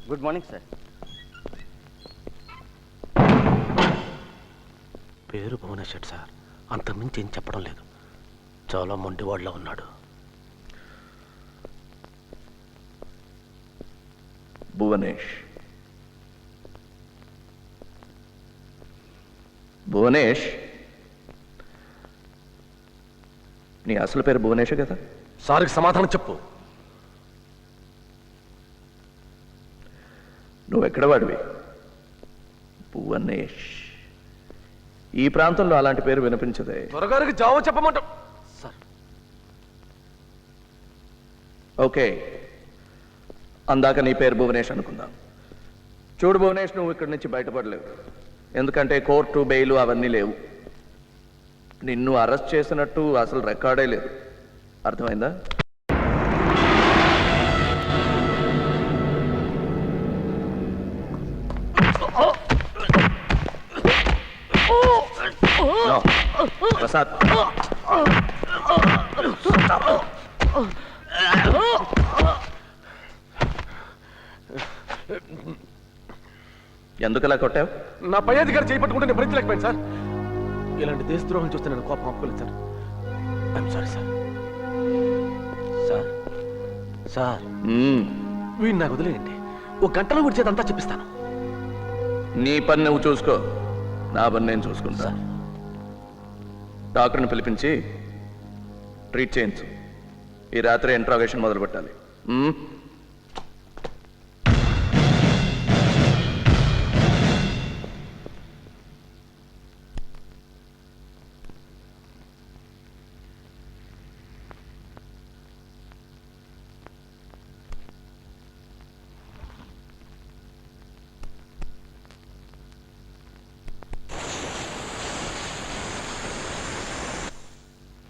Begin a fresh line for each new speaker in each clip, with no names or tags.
Good morning sir.
పేరు Bhubaneswar sir, అంతకుమించి ఏం చెప్పడం లేదు. చాలా మొండివాడిలో ఉన్నాడు.
భువనేష్, నీ అసలు పేరు భువనేష్ కదా?
సార్కి సమాధానం చెప్పు.
నువ్వెక్కడ వాడివి? భువనేష్. ఈ ప్రాంతంలో అలాంటి పేరు వినిపించదే.
త్వరగారికి జావో చెప్పమంట సార్.
ఓకే, అందాక నీ పేరు భువనేష్ అనుకుందాం. చూడు భువనేష్, నువ్వు ఇక్కడి నుంచి బయటపడలేవు. ఎందుకంటే కోర్టు, బెయిలు అవన్నీ లేవు. నిన్ను అరెస్ట్ చేసినట్టు అసలు రికార్డే లేదు. అర్థమైందా? ప్రసాద్, ఎందుకలా కొట్టావు?
నా పై అధికారి చేపట్టుకుంటే నేను భరించలేకపోయాను సార్. ఇలాంటి దేశద్రోహం చూస్తే నేను కోపం ఆపుకోలేదు sir. I'm sorry sir. Sir sir వీడిని నాకు వదిలేయండి. ఒక గంటలో విడిచేదంతా చెప్పిస్తాను.
నీ పని నువ్వు చూసుకో, నా పని నేను చూసుకుంటా. డాక్టర్ని పిలిపించి ట్రీట్ చేయించు. ఈ రాత్రి ఇంట్రాగేషన్ మొదలు పెట్టాలి.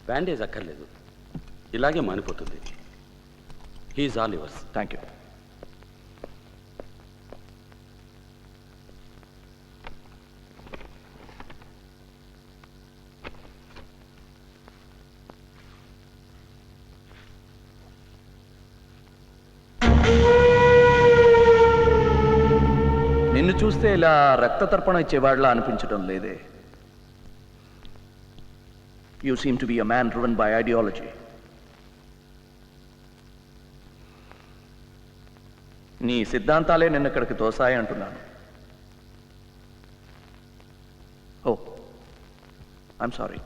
బ్యాండేజ్ అక్కర్లేదు, ఇలాగే మానిపోతుంది. He's all yours.
Thank you. నిన్ను చూస్తే ఇలా రక్త తర్పణ ఇచ్చేవాళ్ళ అనిపించడం లేదే. You seem to be a man driven by ideology. నీ సిద్ధాంతాలే నిన్ను ఇక్కడికి తోసాయి అంటున్నాను. ఓ, ఐఎమ్ సారీ.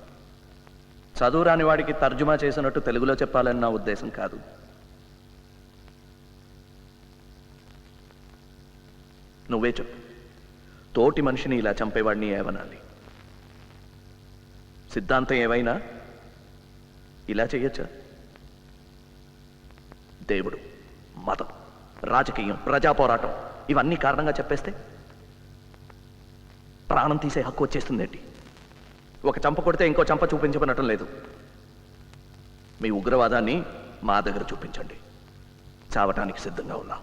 చదువు రాని వాడికి తర్జుమా చేసినట్టు తెలుగులో చెప్పాలని నా ఉద్దేశం కాదు. నువ్వే చెప్పు, తోటి మనిషిని ఇలా చంపేవాడిని ఏమనాలి? సిద్ధాంతం ఏవైనా ఇలా చెయ్యొచ్చా? దేవుడు, మతం, రాజకీయం, ప్రజా పోరాటం ఇవన్నీ కారణంగా చెప్పేస్తే ప్రాణం తీసే హక్కు వచ్చేస్తుందేంటి? ఒక చంప కొడితే ఇంకో చంప చూపించమనటం లేదు. మీ ఉగ్రవాదాన్ని మా దగ్గర చూపించండి, చావటానికి సిద్ధంగా ఉన్నాం.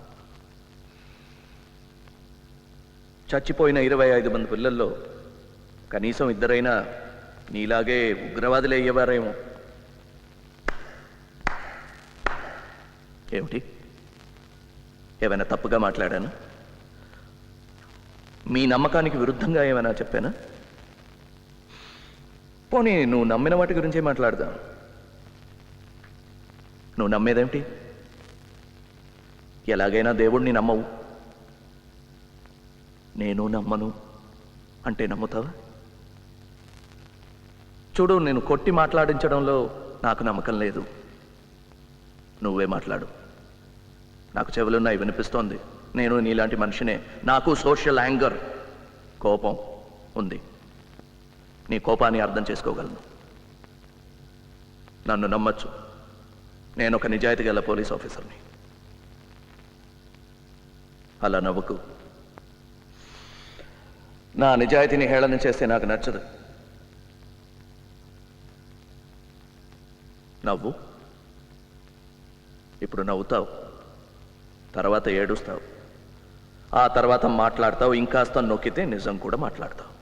చచ్చిపోయిన 25 మంది పిల్లల్లో కనీసం ఇద్దరైనా నీలాగే ఉగ్రవాదులు అయ్యేవారేమో. ఏమిటి, ఏమైనా తప్పుగా మాట్లాడాను? మీ నమ్మకానికి విరుద్ధంగా ఏమైనా చెప్పానా? పోనీ నువ్వు నమ్మిన వాటి గురించే మాట్లాడదాం. నువ్వు నమ్మేదేమిటి? ఎలాగైనా దేవుణ్ణి నమ్మవు. నేను నమ్మను అంటే నమ్ముతావా? చూడు, నేను కొట్టి మాట్లాడించడంలో నాకు నమ్మకం లేదు. నువ్వే మాట్లాడు, నాకు చెవులున్నాయి, వినిపిస్తోంది. నేను నీలాంటి మనిషినే. నాకు సోషల్ యాంగర్, కోపం ఉంది. నీ కోపాన్ని అర్థం చేసుకోగలను. నన్ను నమ్మచ్చు, నేను ఒక నిజాయితీ గల పోలీస్ ఆఫీసర్ని. అలా నవ్వుకు. నా నిజాయితీని హేళన చేస్తే నాకు నచ్చదు. నవ్వు. ఇప్పుడు నవ్వుతావు, తర్వాత ఏడుస్తావు, ఆ తర్వాత మాట్లాడతావు. ఇంకాస్త నొక్కితే నిజం కూడా మాట్లాడతావు.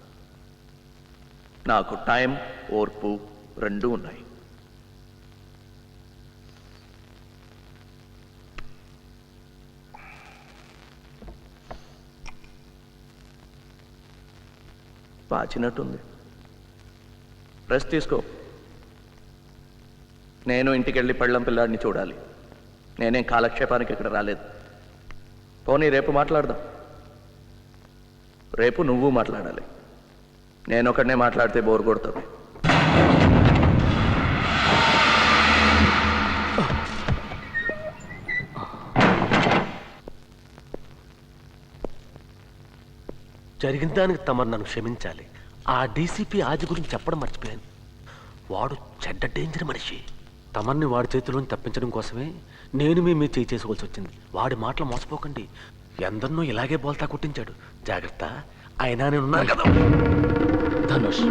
నాకు టైం, ఓర్పు రెండూ ఉన్నాయి. పాచినట్టుంది. రెస్ట్ తీసుకో. నేను ఇంటికెళ్ళి పెళ్ళం పిల్లాడిని చూడాలి. నేనేం కాలక్షేపానికి ఇక్కడ రాలేదు. పోనీ రేపు మాట్లాడదాం. రేపు నువ్వు మాట్లాడాలి. నేను ఒకడనే మాట్లాడితే బోర్ కొడుతుంది.
జరిగిన దానికి తమరు నన్ను క్షమించాలి. ఆ డీసీపీ ఆది గురించి చెప్పడం మర్చిపోయాను. వాడు చెడ్డ డేంజర్ మనిషి. తమర్ని వాడి చేతిలోని తప్పించడం కోసమే నేను మీ చేయి చేసుకోవాల్సి వచ్చింది. వాడి మాటలు మోసపోకండి. ఎందరినో ఇలాగే బోల్తా కొట్టించాడు. జాగ్రత్త. అయినా నేనున్నాను కదా.
ధనుష్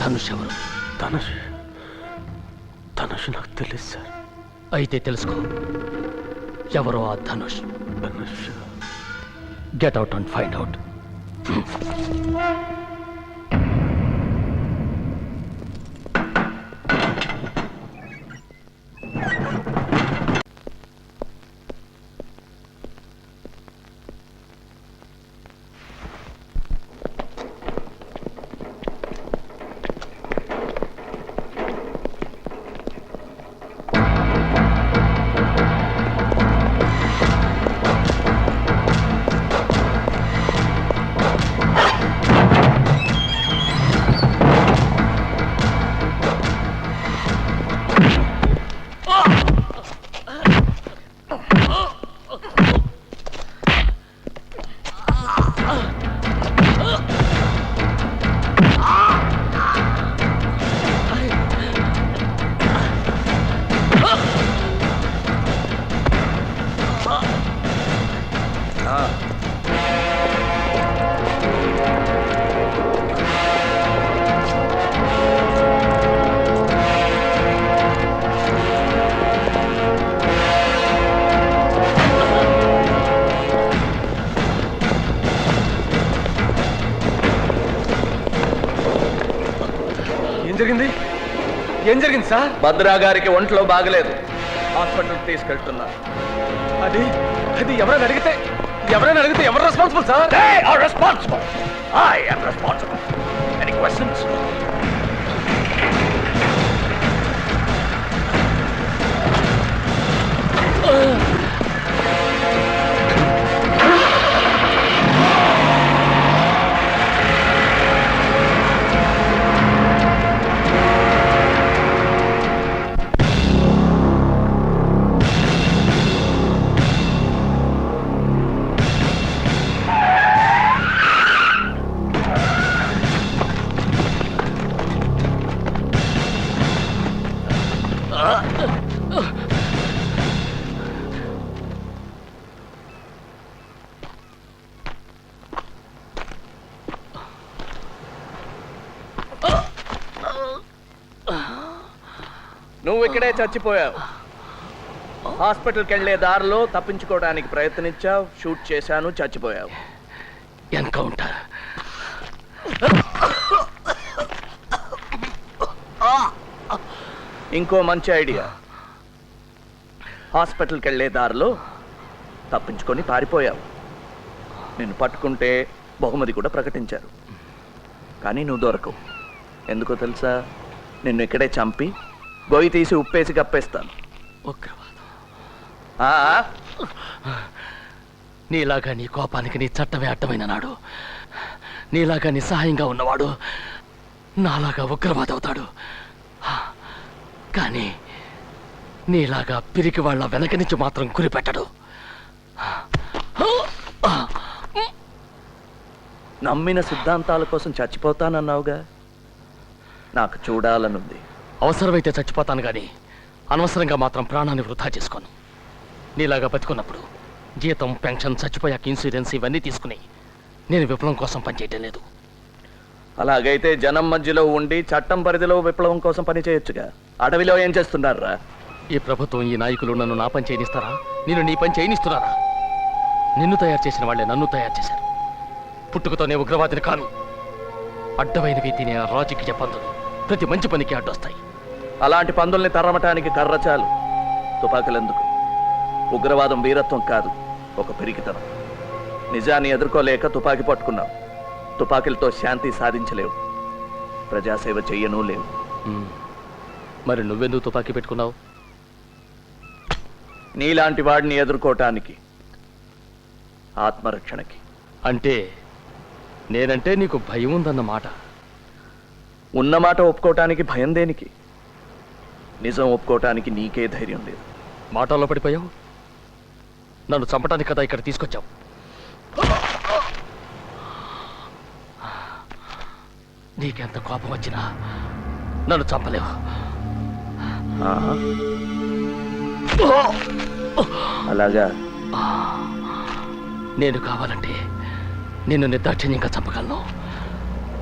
ధనుష్ ఎవరు?
ధనుష్ ధనుష్ నాకు తెలియదు సార్.
అయితే తెలుసుకో ఎవరో ఆ Dhanush.
Dhanush
get out and find out.
ఏం జరిగింది సార్?
భద్రా గారికి ఒంట్లో బాగలేదు. హాస్పిటల్కి తీసుకెళ్తున్నా.
అది అది ఎవరైనా అడిగితే ఎవరు responsible sir?
They are responsible. I am responsible. Any questions? నువ్వు ఇక్కడే చచ్చిపోయావు. హాస్పిటల్కి వెళ్లే దారిలో తప్పించుకోవడానికి ప్రయత్నించావు. షూట్ చేశాను, చచ్చిపోయావు.
ఎన్కౌంటర్.
ఇంకో మంచి ఐడియా. హాస్పిటల్కి వెళ్లే దారిలో తప్పించుకొని పారిపోయావు. నిన్ను పట్టుకుంటే బహుమతి కూడా ప్రకటించారు. కానీ నువ్వు దొరకవు. ఎందుకో తెలుసా? నిన్ను ఇక్కడే చంపి గొయ్యి తీసి ఉప్పేసి కప్పేస్తాను.
నీలాగా నీ కోపానికి నీ చట్టమే అడ్డమైన నాడు, నీలాగా నిస్సహాయంగా ఉన్నవాడు నాలాగా ఉగ్రవాది అవుతాడు. కానీ నీలాగా పిరికి వాళ్ళ వెనక నుంచి మాత్రం గురిపెట్టడు.
నమ్మిన సిద్ధాంతాల కోసం చచ్చిపోతానన్నావుగా. నాకు చూడాలనుంది.
అవసరమైతే చచ్చిపోతాను కానీ అనవసరంగా మాత్రం ప్రాణాన్ని వృధా చేసుకోను. నీలాగా బతుకున్నప్పుడు జీతం, పెన్షన్, చచ్చిపోయాక ఇన్సూరెన్స్ ఇవన్నీ తీసుకుని నేను విప్లవం కోసం పనిచేయటం లేదు.
అలాగైతే జనం మధ్యలో ఉండి చట్టం పరిధిలో విప్లవం కోసం పని చేయొచ్చుగా. అడవిలో ఏం చేస్తున్నారా?
ఈ ప్రభుత్వం, ఈ నాయకులు నన్ను నా పని చేయనిస్తారా? నేను నీ పని చేయనిస్తున్నారా? నిన్ను తయారు చేసిన వాళ్ళే నన్ను తయారు చేశారు. పుట్టుకతోనే ఉగ్రవాదిని కాను. అడ్డమైనవి తినే ఆ రాజకీయ పందులు ప్రతి మంచి పనికి అడ్డొస్తాయి.
అలాంటి పందుల్ని తరమటానికి కర్ర చాలు. తుపాకులెందుకు? ఉగ్రవాదం వీరత్వం కాదు, ఒక పిరికితనం. నిజాన్ని ఎదుర్కోలేక తుపాకీ పట్టుకున్నావు. తుపాకులతో శాంతి సాధించలేవు, ప్రజాసేవ చెయ్యను లేవు.
మరి నువ్వెందుకు తుపాకీ పెట్టుకున్నావు?
నీలాంటి వాడిని ఎదుర్కోవటానికి, ఆత్మరక్షణకి.
అంటే నేనంటే నీకు భయం ఉందన్నమాట.
ఉన్నమాట ఒప్పుకోవటానికి భయం దేనికి? నిజం ఒప్పుకోవటానికి నీకే ధైర్యం లేదు.
మాటల్లో పడిపోయావు. నన్ను చంపటానికి కదా ఇక్కడ తీసుకొచ్చావు. నీకెంత కోపం వచ్చినా నన్ను చంపలేవు.
ఆహా. అలాగా?
నేను కావాలంటే నిన్ను నిర్దాక్షిణ్యంగా చంపగలను.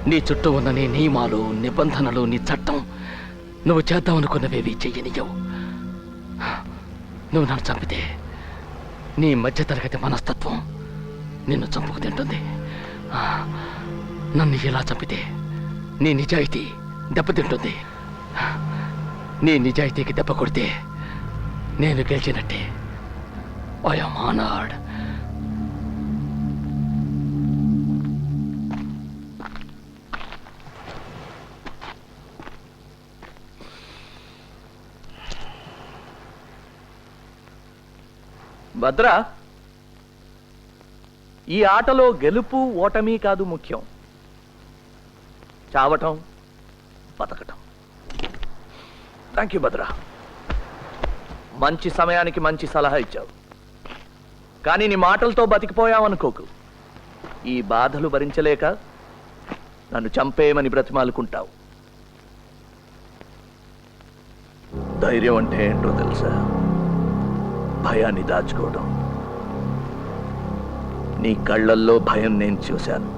నీ చుట్టూ ఉన్న నీ నియమాలు, నిబంధనలు, నీ చట్టం నువ్వు చేద్దామనుకున్నవేవి చెయ్యనియవు. నువ్వు నన్ను చంపితే నీ మధ్యతరగతి మనస్తత్వం నిన్ను చంపుకు తింటుంది. నన్ను ఇలా చంపితే నీ నిజాయితీ దెబ్బతింటుంది. నీ నిజాయితీకి దెబ్బ కొడితే నేను గెలిచినట్టే. I am honoured.
భద్ర, ఈ ఆటలో గెలుపు ఓటమి కాదు ముఖ్యం, చావటం, బతకటం. థ్యాంక్ యూ భద్ర. మంచి సమయానికి మంచి సలహా ఇచ్చావు. కానీ నీ మాటలతో బతికిపోయావనుకోకు. ఈ బాధలు భరించలేక నన్ను చంపేయమని బ్రతిమాలుకుంటావు. ధైర్యం అంటే ఏంటో తెలుసా? భయాన్ని దాచుకోవడం. నీ కళ్ళల్లో భయం నేను చూశాను.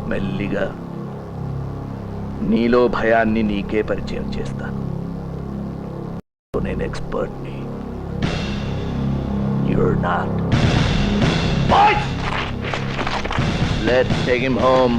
మెల్లిగా నీలో భయాన్ని నీకే పరిచయం చేస్తాను. నేను ఎక్స్పర్ట్ని. You're not. Let's take him home.